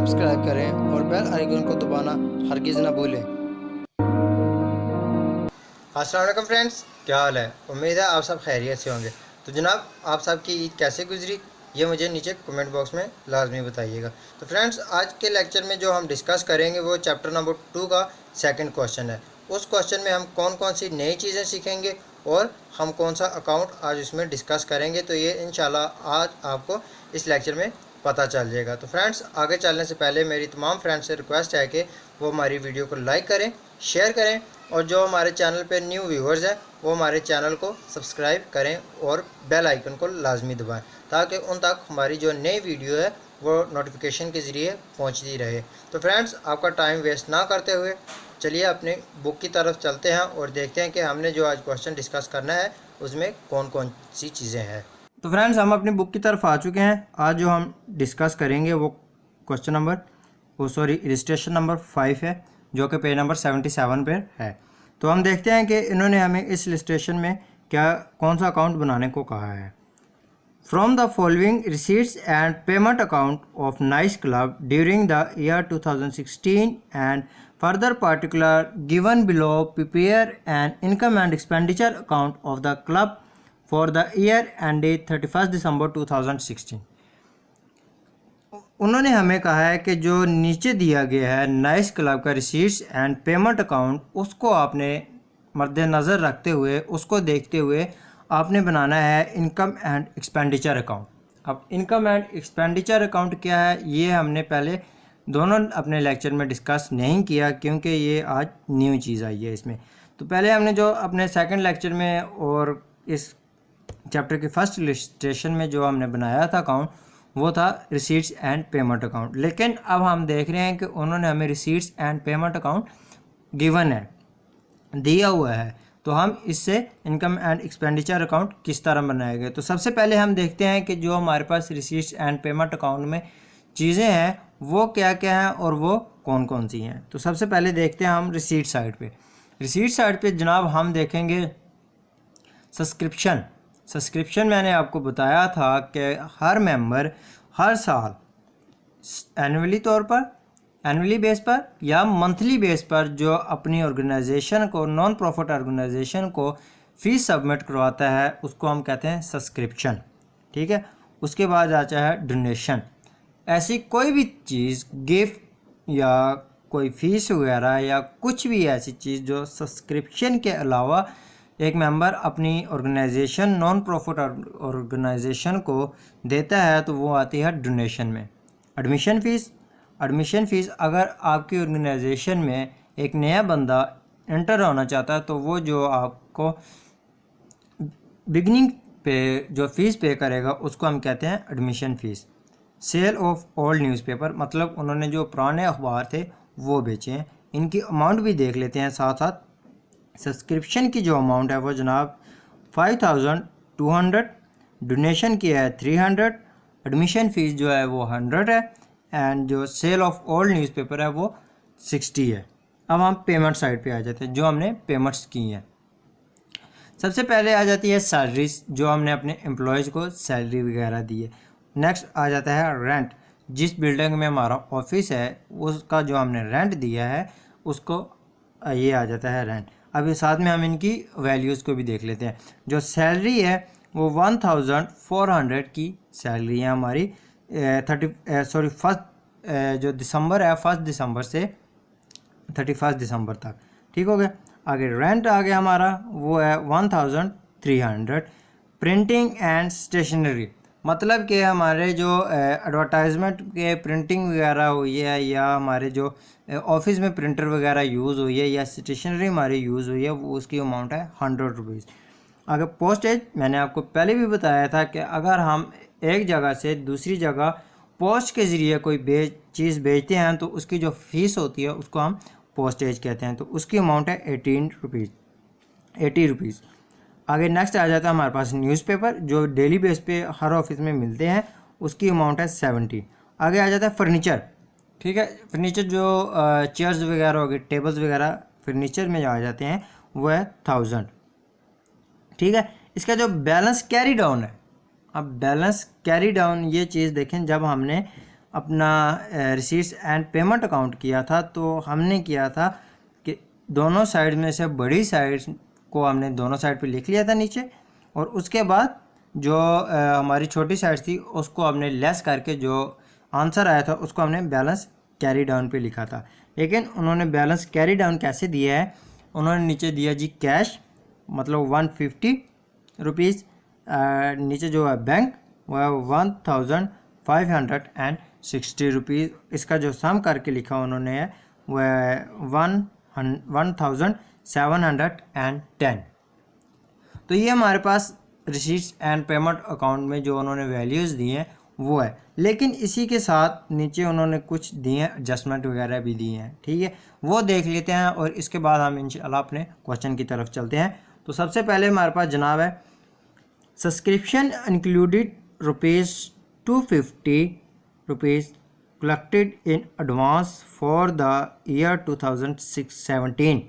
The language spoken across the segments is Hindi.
सब्सक्राइब करें और बेल आइकन को दबाना हरगिज़ ना भूलें। अस्सलाम वालेकुम फ्रेंड्स, क्या हाल है। उम्मीद है आप सब खैरियत से होंगे। तो जनाब, आप सब की ईद कैसे गुजरी ये मुझे नीचे कमेंट बॉक्स में लाजमी बताइएगा। तो फ्रेंड्स, आज के लेक्चर में जो हम डिस्कस करेंगे वो चैप्टर नंबर 2 का सेकंड क्वेश्चन है। उस क्वेश्चन में हम कौन कौन सी नई चीज़ें सीखेंगे और हम कौन सा अकाउंट आज उसमें डिस्कस करेंगे, तो ये इंशाल्लाह आज आपको इस लेक्चर में पता चल जाएगा। तो फ्रेंड्स, आगे चलने से पहले मेरी तमाम फ्रेंड्स से रिक्वेस्ट है कि वो हमारी वीडियो को लाइक करें, शेयर करें और जो हमारे चैनल पे न्यू व्यूवर्स हैं वो हमारे चैनल को सब्सक्राइब करें और बेल आइकन को लाजमी दबाएं ताकि उन तक हमारी जो नई वीडियो है वो नोटिफिकेशन के ज़रिए पहुंचती रहे। तो फ्रेंड्स, आपका टाइम वेस्ट ना करते हुए चलिए अपनी बुक की तरफ चलते हैं और देखते हैं कि हमने जो आज क्वेश्चन डिस्कस करना है उसमें कौन कौन सी चीज़ें हैं। तो फ्रेंड्स, हम अपनी बुक की तरफ आ चुके हैं। आज जो हम डिस्कस करेंगे वो क्वेश्चन नंबर इलस्ट्रेशन नंबर 5 है, जो कि पेज नंबर 77 पर है। तो हम देखते हैं कि इन्होंने हमें इस इलस्ट्रेशन में कौन सा अकाउंट बनाने को कहा है। From the following receipts and payment account of nice club during the year 2016 and further particular given below prepare an income and expenditure account of the club for the year ended 31 December 2016। उन्होंने हमें कहा है कि जो नीचे दिया गया है नाइस क्लब का रिसीट्स एंड पेमेंट अकाउंट, उसको आपने मद्देनज़र रखते हुए, उसको देखते हुए आपने बनाना है इनकम एंड एक्सपेंडिचर अकाउंट। अब इनकम एंड एक्सपेंडिचर अकाउंट क्या है ये हमने पहले दोनों अपने लेक्चर में डिस्कस नहीं किया क्योंकि ये आज न्यू चीज़ आई है इसमें। तो पहले हमने जो अपने सेकंड लेक्चर में और इस चैप्टर के फर्स्ट इलस्ट्रेशन में जो हमने बनाया था अकाउंट वो था रिसीट्स एंड पेमेंट अकाउंट। लेकिन अब हम देख रहे हैं कि उन्होंने हमें receipts and payment account given है, दिया हुआ है, तो हम इससे इनकम एंड एक्सपेंडिचर अकाउंट किस तरह बनाएंगे। तो सबसे पहले हम देखते हैं कि जो हमारे पास रिसीट्स एंड पेमेंट अकाउंट में चीज़ें हैं वो क्या क्या हैं और वो कौन कौन सी हैं। तो सबसे पहले देखते हैं हम रिसीट साइड पे। रिसीट साइड पे जनाब हम देखेंगे सब्सक्रिप्शन मैंने आपको बताया था कि हर मेंबर हर साल एनुअली बेस पर या मंथली बेस पर जो अपनी ऑर्गेनाइजेशन को, नॉन प्रॉफिट ऑर्गेनाइजेशन को फीस सबमिट करवाता है उसको हम कहते हैं सब्सक्रिप्शन। ठीक है। उसके बाद आता है डोनेशन। ऐसी कोई भी चीज़, गिफ्ट या कोई फीस वगैरह या कुछ भी ऐसी चीज़ जो सब्सक्रिप्शन के अलावा एक मेंबर अपनी ऑर्गेनाइजेशन, नॉन प्रॉफिट ऑर्गेनाइजेशन को देता है तो वो आती है डोनेशन में। एडमिशन फ़ीस अगर आपकी ऑर्गेनाइजेशन में एक नया बंदा एंटर होना चाहता है तो वो जो आपको बिगनिंग पे जो फ़ीस पे करेगा उसको हम कहते हैं admission fees. Sale of old newspaper, मतलब उन्होंने जो पुराने अखबार थे वो बेचे हैं। इनकी अमाउंट भी देख लेते हैं साथ साथ। सब्सक्रिप्शन की जो अमाउंट है वो जनाब 5200, डोनेशन की है 300, एडमिशन फ़ीस जो है वो 100 है एंड जो सेल ऑफ ओल्ड न्यूज़पेपर है वो 60 है। अब हम पेमेंट साइड पे आ जाते हैं, जो हमने पेमेंट्स की हैं। सबसे पहले आ जाती है सैलरीज, जो हमने अपने एम्प्लॉयज़ को सैलरी वगैरह दी है। नेक्स्ट आ जाता है रेंट, जिस बिल्डिंग में हमारा ऑफिस है उसका जो हमने रेंट दिया है उसको ये आ जाता है रेंट। अभी साथ में हम इनकी वैल्यूज़ को भी देख लेते हैं। जो सैलरी है वो 1400 की सैलरी है हमारी फर्स्ट जो दिसंबर है 1 दिसंबर से 31 दिसंबर तक। ठीक हो गया। आगे रेंट आ गया हमारा, वो है 1300। प्रिंटिंग एंड स्टेशनरी, मतलब कि हमारे जो एडवर्टाइजमेंट के प्रिंटिंग वगैरह हुई है या हमारे जो ऑफिस में प्रिंटर वगैरह यूज़ हुई है या स्टेशनरी हमारी यूज़ हुई है वो उसकी अमाउंट है 100 रुपीज़। अगर पोस्टेज, मैंने आपको पहले भी बताया था कि अगर हम एक जगह से दूसरी जगह पोस्ट के ज़रिए कोई चीज़ भेजते हैं तो उसकी जो फ़ीस होती है उसको हम पोस्टेज कहते हैं। तो उसकी अमाउंट है 80 रुपीज़। आगे नेक्स्ट आ जाता है हमारे पास न्यूज़पेपर, जो डेली बेस पे हर ऑफिस में मिलते हैं, उसकी अमाउंट है 70। आगे आ जाता है फर्नीचर। ठीक है। फर्नीचर जो चेयर्स वगैरह हो गए, टेबल्स वगैरह फर्नीचर में आ जाते हैं वो है 1000। ठीक है। इसका जो बैलेंस कैरी डाउन है, अब बैलेंस कैरी डाउन ये चीज़ देखें, जब हमने अपना रिसीट्स एंड पेमेंट अकाउंट किया था, तो हमने किया था कि दोनों साइड में से बड़ी साइड को हमने दोनों साइड पे लिख लिया था नीचे, और उसके बाद जो हमारी छोटी साइड थी उसको हमने लेस करके जो आंसर आया था उसको हमने बैलेंस कैरी डाउन पे लिखा था। लेकिन उन्होंने बैलेंस कैरी डाउन कैसे दिया है, उन्होंने नीचे दिया जी कैश, मतलब 150 रुपीज़, नीचे जो है बैंक वो है 1560 रुपीज़, इसका जो सम करके लिखा उन्होंने है वो है 1710। तो ये हमारे पास रिसीट्स एंड पेमेंट अकाउंट में जो उन्होंने वैल्यूज़ दी हैं वो है। लेकिन इसी के साथ नीचे उन्होंने कुछ दिए हैं, एडजस्टमेंट वगैरह भी दिए हैं, ठीक है, वो देख लेते हैं और इसके बाद हम इंशाल्लाह अपने क्वेश्चन की तरफ चलते हैं। तो सबसे पहले हमारे पास जनाब है subscription included ₹250 collected in advance for the year 2017।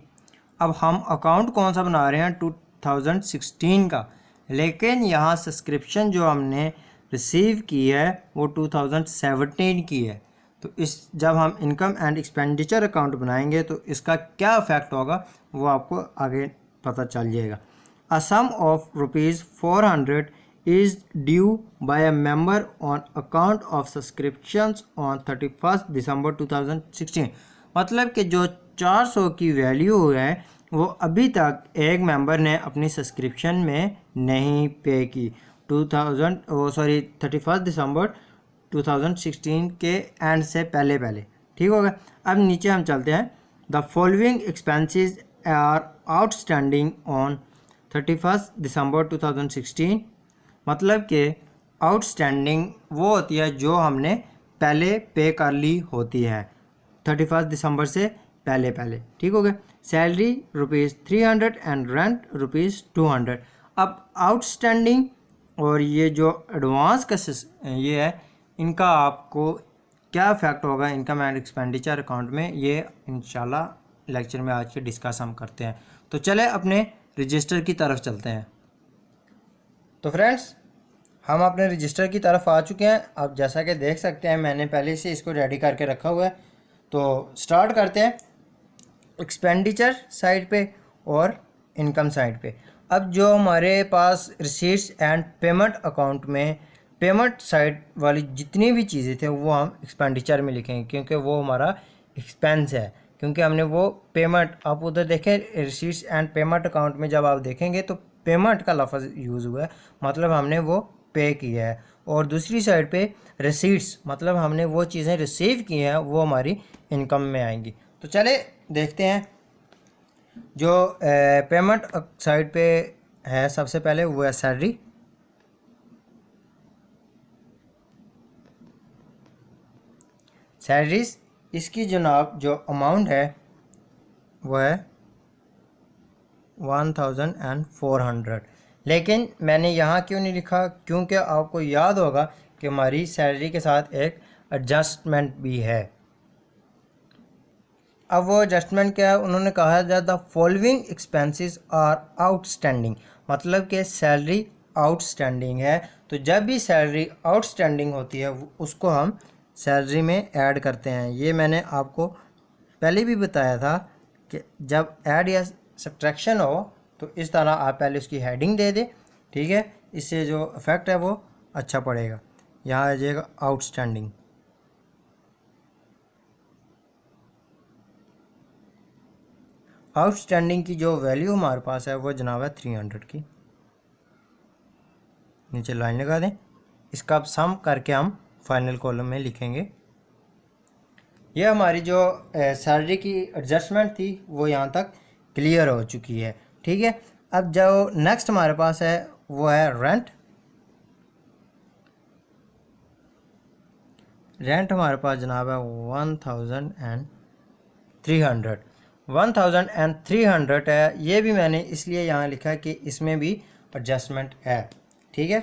अब हम अकाउंट कौन सा बना रहे हैं, 2016 का, लेकिन यहाँ सब्सक्रिप्शन जो हमने रिसीव की है वो 2017 की है। तो इस जब हम इनकम एंड एक्सपेंडिचर अकाउंट बनाएंगे तो इसका क्या इफेक्ट होगा वो आपको आगे पता चल जाएगा। अ sum of ₹400 is due by a member on account of subscriptions on 31st December 2016। मतलब कि जो 400 की वैल्यू है वो अभी तक एक मेंबर ने अपनी सब्सक्रिप्शन में नहीं पे की, 31 दिसंबर 2016 के एंड से पहले, ठीक होगा। अब नीचे हम चलते हैं। The following expenses are outstanding on 31 December 2016। मतलब कि आउटस्टैंडिंग वो होती है जो हमने पहले पे कर ली होती है 31 दिसंबर से पहले, ठीक हो गया। Salary ₹300 and rent ₹200। अब आउटस्टैंडिंग और ये जो एडवांस का ये है, इनका आपको क्या इफेक्ट होगा इनकम एंड एक्सपेंडिचर अकाउंट में, ये इंशाल्लाह लेक्चर में आज के डिस्कस हम करते हैं। तो चले अपने रजिस्टर की तरफ चलते हैं। तो फ्रेंड्स हम अपने रजिस्टर की तरफ आ चुके हैं। अब जैसा कि देख सकते हैं मैंने पहले से इसको रेडी करके रखा हुआ है। तो स्टार्ट करते हैं एक्सपेंडिचर साइड पे और इनकम साइड पे। अब जो हमारे पास रिसीट्स एंड पेमेंट अकाउंट में पेमेंट साइड वाली जितनी भी चीज़ें थे वो हम एक्सपेंडिचर में लिखेंगे, क्योंकि वो हमारा एक्सपेंस है, क्योंकि हमने वो पेमेंट, आप उधर देखें रिसीट्स एंड पेमेंट अकाउंट में जब आप देखेंगे तो पेमेंट का लफ्ज़ यूज़ हुआ है, मतलब हमने वो पे किया है। और दूसरी साइड पे रिसीट्स, मतलब हमने वो चीज़ें रिसीव की हैं, वो हमारी इनकम में आएंगी। तो चले देखते हैं जो पेमेंट साइड पे है। सबसे पहले वो है सैलरी। सैलरीज, इसकी जनाब जो अमाउंट है वो है 1400। लेकिन मैंने यहाँ क्यों नहीं लिखा, क्योंकि आपको याद होगा कि हमारी सैलरी के साथ एक एडजस्टमेंट भी है। अब वो एडजस्टमेंट क्या है, उन्होंने कहा है the following expenses are outstanding, मतलब कि सैलरी आउटस्टैंडिंग है। तो जब भी सैलरी आउटस्टैंडिंग होती है उसको हम सैलरी में ऐड करते हैं। ये मैंने आपको पहले भी बताया था कि जब ऐड या सब्ट्रैक्शन हो तो इस तरह आप पहले उसकी हेडिंग दे दें, ठीक है, इससे जो इफेक्ट है वो अच्छा पड़ेगा। यहाँ आ जाएगा आउटस्टैंडिंग। आउटस्टैंडिंग की जो वैल्यू हमारे पास है वो जनाब है 300 की। नीचे लाइन लगा दें, इसका अब सम करके हम फाइनल कॉलम में लिखेंगे। ये हमारी जो सैलरी की एडजस्टमेंट थी वो यहाँ तक क्लियर हो चुकी है, ठीक है। अब जो नेक्स्ट हमारे पास है वो है रेंट। रेंट हमारे पास जनाब है 1300 है। ये भी मैंने इसलिए यहाँ लिखा है कि इसमें भी एडजस्टमेंट है, ठीक है।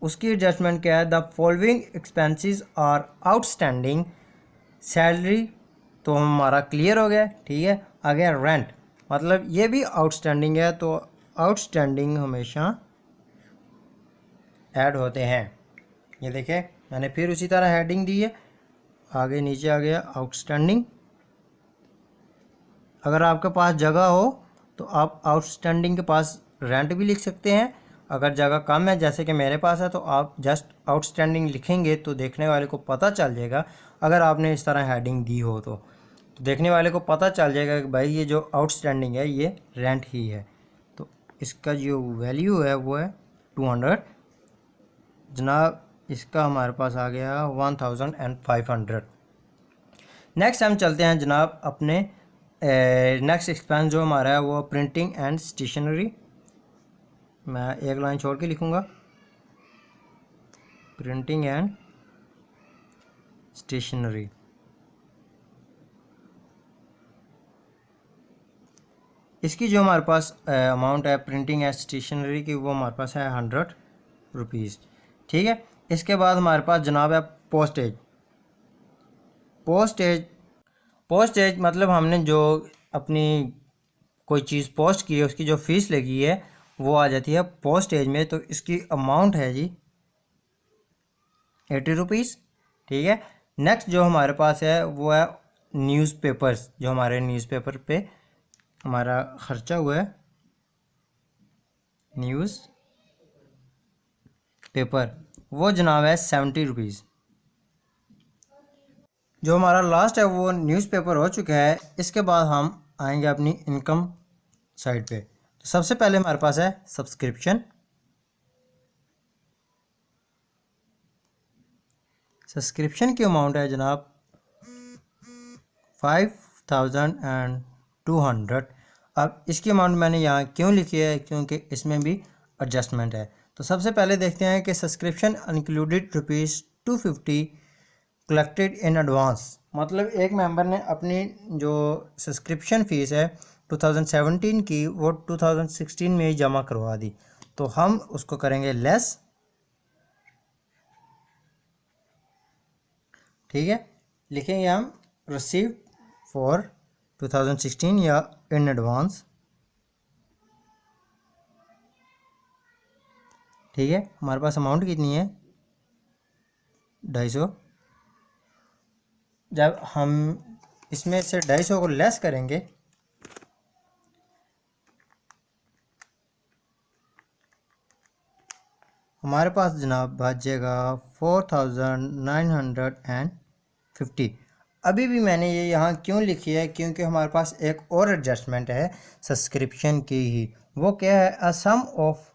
उसकी एडजस्टमेंट क्या है, the following expenses are outstanding. Salary तो हमारा क्लियर हो गया, ठीक है। आगे रेंट, मतलब ये भी आउटस्टैंडिंग है, तो आउटस्टैंडिंग हमेशा ऐड होते हैं। ये देखें मैंने फिर उसी तरह हेडिंग दी है आगे नीचे आ गया आउटस्टैंडिंग। अगर आपके पास जगह हो तो आप आउटस्टैंडिंग के पास रेंट भी लिख सकते हैं। अगर जगह कम है जैसे कि मेरे पास है तो आप जस्ट आउटस्टैंडिंग लिखेंगे तो देखने वाले को पता चल जाएगा। अगर आपने इस तरह हेडिंग दी हो तो देखने वाले को पता चल जाएगा कि भाई ये जो आउटस्टैंडिंग है ये रेंट ही है। तो इसका जो वैल्यू है वो है 200 जनाब। इसका हमारे पास आ गया 1500। नेक्स्ट हम चलते हैं जनाब अपने नेक्स्ट एक्सपेंस जो हमारा है वो प्रिंटिंग एंड स्टेशनरी। मैं एक लाइन छोड़ के लिखूँगा, प्रिंटिंग एंड स्टेशनरी। इसकी जो हमारे पास अमाउंट है प्रिंटिंग एंड स्टेशनरी की वो हमारे पास है 100 रुपीज़। ठीक है। इसके बाद हमारे पास जनाब है पोस्टेज। पोस्टेज मतलब हमने जो अपनी कोई चीज़ पोस्ट की है उसकी जो फ़ीस लगी है वो आ जाती है पोस्टेज में। तो इसकी अमाउंट है जी 80 रुपीज़। ठीक है। नेक्स्ट जो हमारे पास है वो है न्यूज़पेपर्स। जो हमारे न्यूज़पेपर पे हमारा ख़र्चा हुआ है न्यूज़ पेपर, वो जनाब है 70 रुपीज़। जो हमारा लास्ट है वो न्यूज़पेपर हो चुका है। इसके बाद हम आएंगे अपनी इनकम साइड पे। तो सबसे पहले हमारे पास है सब्सक्रिप्शन। सब्सक्रिप्शन की अमाउंट है जनाब 5200। अब इसकी अमाउंट मैंने यहाँ क्यों लिखी है, क्योंकि इसमें भी एडजस्टमेंट है। तो सबसे पहले देखते हैं कि subscription included ₹250 collected in advance. मतलब एक मेंबर ने अपनी जो सब्सक्रिप्शन फ़ीस है 2017 की वो 2016 में ही जमा करवा दी। तो हम उसको करेंगे लेस। ठीक है। लिखेंगे हम रिसीव फॉर 2016 या इन एडवांस। ठीक है। हमारे पास अमाउंट कितनी है 250। जब हम इसमें से 250 को लेस करेंगे हमारे पास जनाब बचेगा 4950। अभी भी मैंने ये यहाँ क्यों लिखी है, क्योंकि हमारे पास एक और एडजस्टमेंट है सब्सक्रिप्शन की ही। वो क्या है, a sum of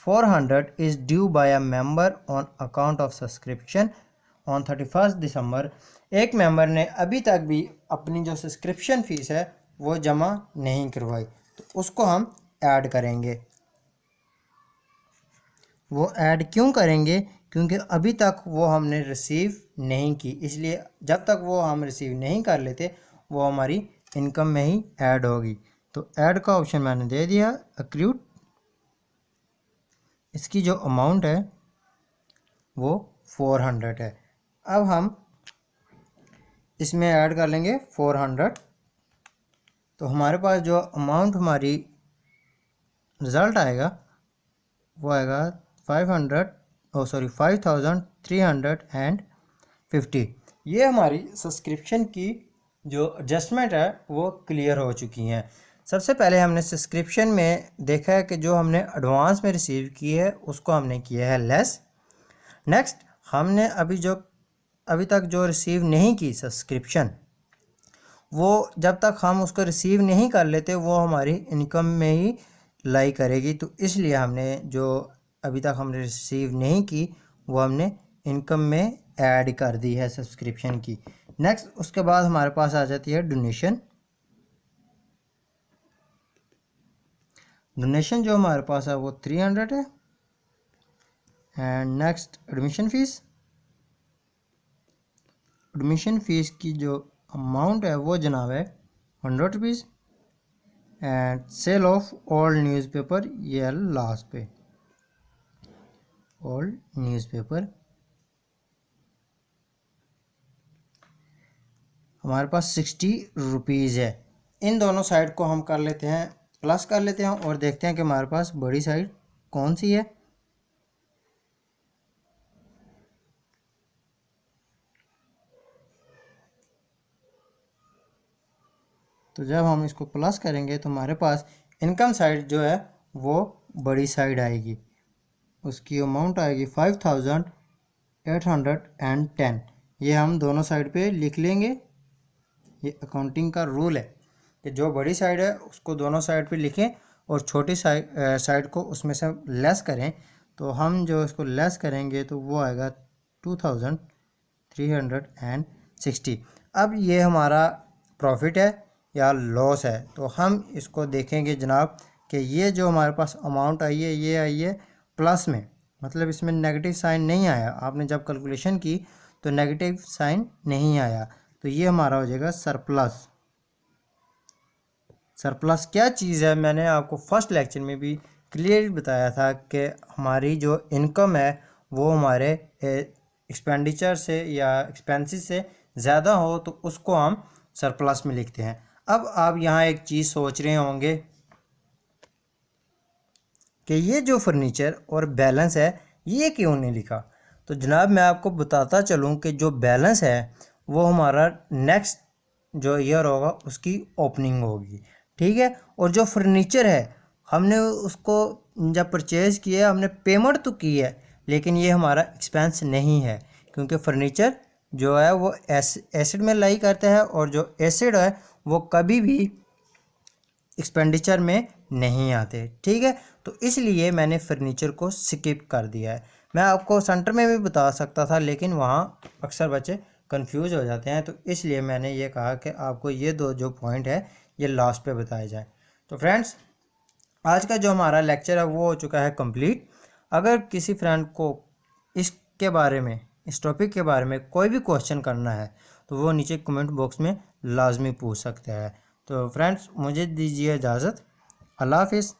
400 is due by a member on account of subscription on 31 December. एक मेंबर ने अभी तक भी अपनी जो सब्सक्रिप्शन फ़ीस है वो जमा नहीं करवाई, तो उसको हम ऐड करेंगे। वो ऐड क्यों करेंगे, क्योंकि अभी तक वो हमने रिसीव नहीं की, इसलिए जब तक वो हम रिसीव नहीं कर लेते वो हमारी इनकम में ही ऐड होगी। तो ऐड का ऑप्शन मैंने दे दिया अक्रूड। इसकी जो अमाउंट है वो 400 है। अब हम इसमें ऐड कर लेंगे 400। तो हमारे पास जो अमाउंट हमारी रिज़ल्ट आएगा वो आएगा 5350। ये हमारी सब्सक्रिप्शन की जो एडजस्टमेंट है वो क्लियर हो चुकी हैं। सबसे पहले हमने सब्सक्रिप्शन में देखा है कि जो हमने एडवांस में रिसीव की है उसको हमने किया है लेस। नेक्स्ट हमने अभी तक जो रिसीव नहीं की सब्सक्रिप्शन, वो जब तक हम उसको रिसीव नहीं कर लेते वो हमारी इनकम में ही लाई करेगी। तो इसलिए हमने जो अभी तक हमने रिसीव नहीं की वो हमने इनकम में ऐड कर दी है सब्सक्रिप्शन की। नेक्स्ट उसके बाद हमारे पास आ जाती है डोनेशन। डोनेशन जो हमारे पास है वो 300 है। And next admission fees. Admission fees की जो अमाउंट है वो जनाब है 100 rupees. And sale of old newspaper, ये है लास्ट पे ओल्ड न्यूज़पेपर। हमारे पास 60 रुपीज़ है। इन दोनों साइड को हम कर लेते हैं प्लस कर लेते हैं और देखते हैं कि हमारे पास बड़ी साइड कौन सी है। तो जब हम इसको प्लस करेंगे तो हमारे पास इनकम साइड जो है वो बड़ी साइड आएगी, उसकी अमाउंट आएगी 5810। ये हम दोनों साइड पे लिख लेंगे। ये अकाउंटिंग का रूल है कि जो बड़ी साइड है उसको दोनों साइड पे लिखें और छोटी साइड को उसमें से लेस करें। तो हम जो इसको लेस करेंगे तो वो आएगा 2360। अब ये हमारा प्रॉफिट है या लॉस है, तो हम इसको देखेंगे जनाब कि ये जो हमारे पास अमाउंट आई है ये आई है प्लस में, मतलब इसमें नेगेटिव साइन नहीं आया। आपने जब कैलकुलेशन की तो नेगेटिव साइन नहीं आया, तो ये हमारा हो जाएगा सरप्लस। सरप्लस क्या चीज़ है मैंने आपको फर्स्ट लेक्चर में भी क्लियर बताया था कि हमारी जो इनकम है वो हमारे एक्सपेंडिचर से या एक्सपेंसेस से ज़्यादा हो तो उसको हम सरप्लस में लिखते हैं। अब आप यहाँ एक चीज़ सोच रहे होंगे कि ये जो फर्नीचर और बैलेंस है ये क्यों नहीं लिखा। तो जनाब मैं आपको बताता चलूँ कि जो बैलेंस है वो हमारा नेक्स्ट जो ईयर होगा उसकी ओपनिंग होगी, ठीक है। और जो फर्नीचर है हमने उसको जब परचेज़ किया हमने पेमेंट तो की है, लेकिन ये हमारा एक्सपेंस नहीं है, क्योंकि फर्नीचर जो है वो एसिड में लाई करता है और जो एसिड है वो कभी भी एक्सपेंडिचर में नहीं आते, ठीक है। तो इसलिए मैंने फर्नीचर को स्किप कर दिया है। मैं आपको सेंटर में भी बता सकता था लेकिन वहाँ अक्सर बच्चे कंफ्यूज हो जाते हैं, तो इसलिए मैंने ये कहा कि आपको ये दो जो पॉइंट है ये लास्ट पे बताए जाए। तो फ्रेंड्स आज का जो हमारा लेक्चर है वो हो चुका है कंप्लीट। अगर किसी फ्रेंड को इसके बारे में, इस टॉपिक के बारे में कोई भी क्वेश्चन करना है तो वो नीचे कमेंट बॉक्स में लाजमी पूछ सकते हैं। तो फ्रेंड्स मुझे दीजिए इजाज़त। अल्लाह हाफिज़।